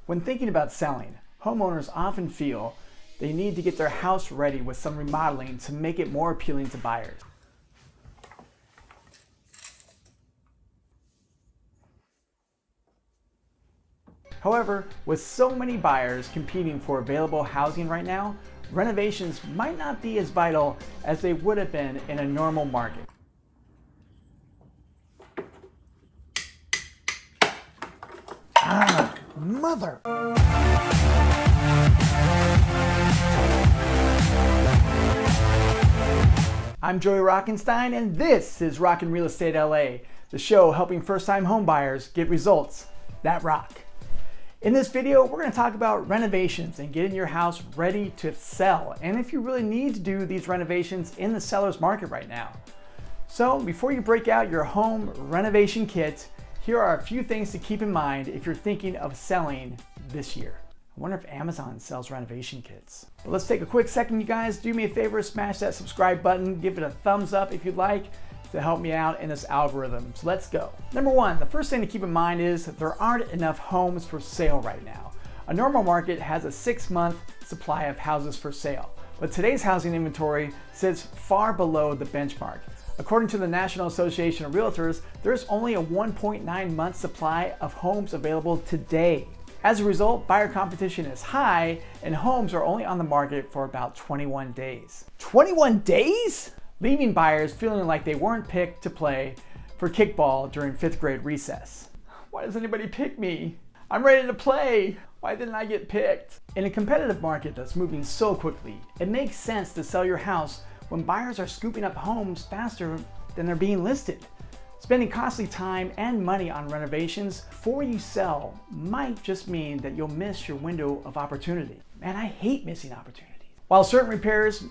When thinking about selling, homeowners often feel they need to get their house ready with some remodeling to make it more appealing to buyers. However, with so many buyers competing for available housing right now, renovations might not be as vital as they would have been in a normal market. Mother! I'm Joey Rockenstein, and this is Rockin' Real Estate LA, the show helping first-time home buyers get results that rock. In this video, we're going to talk about renovations and getting your house ready to sell, and if you really need to do these renovations in the seller's market right now. So before you break out your home renovation kit, here are a few things to keep in mind if you're thinking of selling this year. I wonder if Amazon sells renovation kits. But let's take a quick second, you guys. Do me a favor, smash that subscribe button, give it a thumbs up if you'd like to help me out in this algorithm. So let's go. Number one, the first thing to keep in mind is that there aren't enough homes for sale right now. A normal market has a 6-month supply of houses for sale, but today's housing inventory sits far below the benchmark. According to the National Association of Realtors, there's only a 1.9 month supply of homes available today. As a result, buyer competition is high and homes are only on the market for about 21 days. 21 days? Leaving buyers feeling like they weren't picked to play for kickball during 5th grade recess. Why does anybody pick me? I'm ready to play. Why didn't I get picked? In a competitive market that's moving so quickly, it makes sense to sell your house when buyers are scooping up homes faster than they're being listed. Spending costly time and money on renovations before you sell might just mean that you'll miss your window of opportunity. Man, I hate missing opportunities. While certain repairs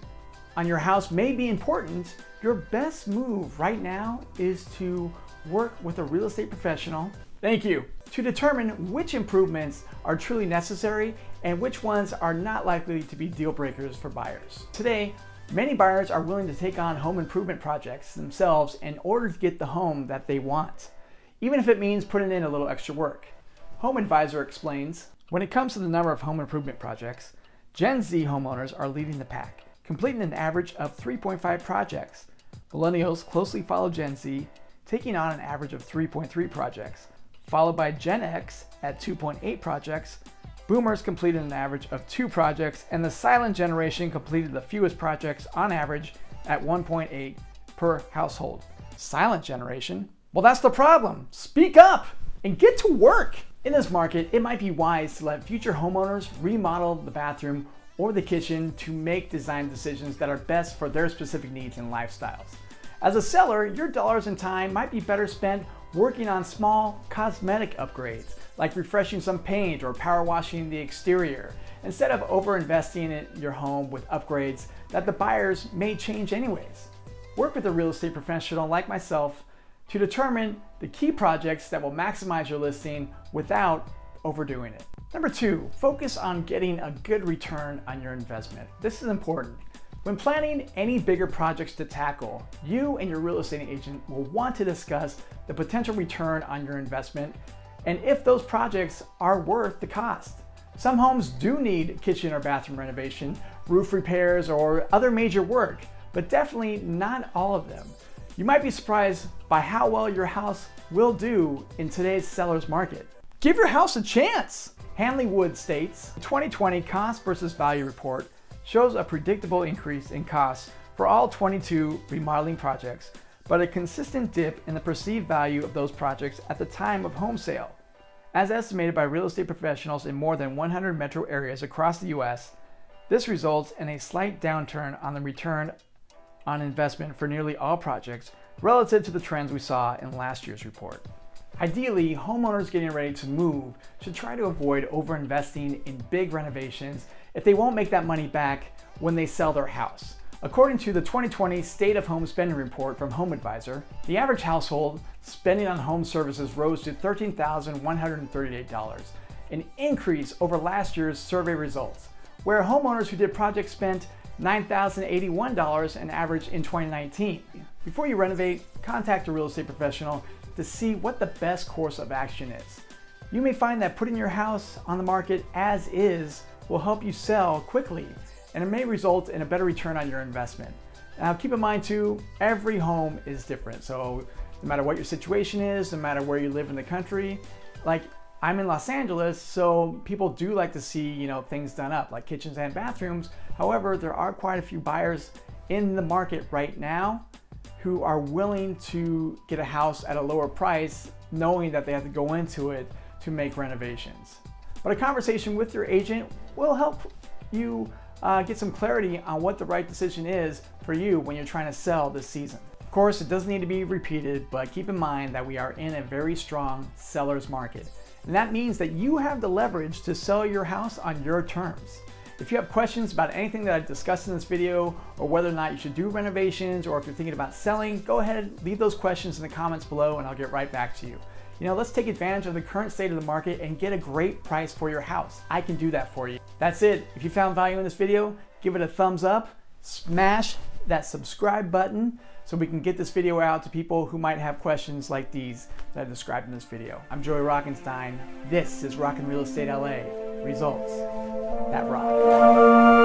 on your house may be important, your best move right now is to work with a real estate professional, thank you, to determine which improvements are truly necessary and which ones are not likely to be deal breakers for buyers. Today, many buyers are willing to take on home improvement projects themselves in order to get the home that they want, even if it means putting in a little extra work. Home Advisor explains, when it comes to the number of home improvement projects, Gen Z homeowners are leading the pack, completing an average of 3.5 projects. Millennials closely follow Gen Z, taking on an average of 3.3 projects, followed by Gen X at 2.8 projects. Boomers completed an average of 2 projects, and the silent generation completed the fewest projects on average at 1.8 per household. Silent generation? Well, that's the problem. Speak up and get to work. In this market, it might be wise to let future homeowners remodel the bathroom or the kitchen to make design decisions that are best for their specific needs and lifestyles. As a seller, your dollars and time might be better spent working on small cosmetic upgrades, like refreshing some paint or power washing the exterior, instead of over-investing in your home with upgrades that the buyers may change anyways. Work with a real estate professional like myself to determine the key projects that will maximize your listing without overdoing it. Number 2, focus on getting a good return on your investment. This is important. When planning any bigger projects to tackle, you and your real estate agent will want to discuss the potential return on your investment and if those projects are worth the cost. Some homes do need kitchen or bathroom renovation, roof repairs, or other major work, but definitely not all of them. You might be surprised by how well your house will do in today's seller's market. Give your house a chance! Hanley Wood states, the 2020 Cost versus Value Report shows a predictable increase in costs for all 22 remodeling projects, but a consistent dip in the perceived value of those projects at the time of home sale. As estimated by real estate professionals in more than 100 metro areas across the US, this results in a slight downturn on the return on investment for nearly all projects relative to the trends we saw in last year's report. Ideally, homeowners getting ready to move should try to avoid over-investing in big renovations if they won't make that money back when they sell their house. According to the 2020 State of Home Spending Report from Home Advisor, the average household spending on home services rose to $13,138, an increase over last year's survey results, where homeowners who did projects spent $9,081 an average in 2019. Before you renovate, contact a real estate professional to see what the best course of action is. You may find that putting your house on the market as is will help you sell quickly, and it may result in a better return on your investment. Now keep in mind too, every home is different. So no matter what your situation is, no matter where you live in the country, like I'm in Los Angeles, so people do like to see, things done up, like kitchens and bathrooms. However, there are quite a few buyers in the market right now who are willing to get a house at a lower price, knowing that they have to go into it to make renovations. But a conversation with your agent will help you get some clarity on what the right decision is for you when you're trying to sell this season. Of course, it doesn't need to be repeated, but keep in mind that we are in a very strong seller's market. And that means that you have the leverage to sell your house on your terms. If you have questions about anything that I discussed in this video, or whether or not you should do renovations, or if you're thinking about selling, go ahead, leave those questions in the comments below and I'll get right back to you. Let's take advantage of the current state of the market and get a great price for your house. I can do that for you. That's it. If you found value in this video, give it a thumbs up, smash that subscribe button so we can get this video out to people who might have questions like these that I described in this video. I'm Joey Rockenstein. This is Rockin' Real Estate LA. Results that rock.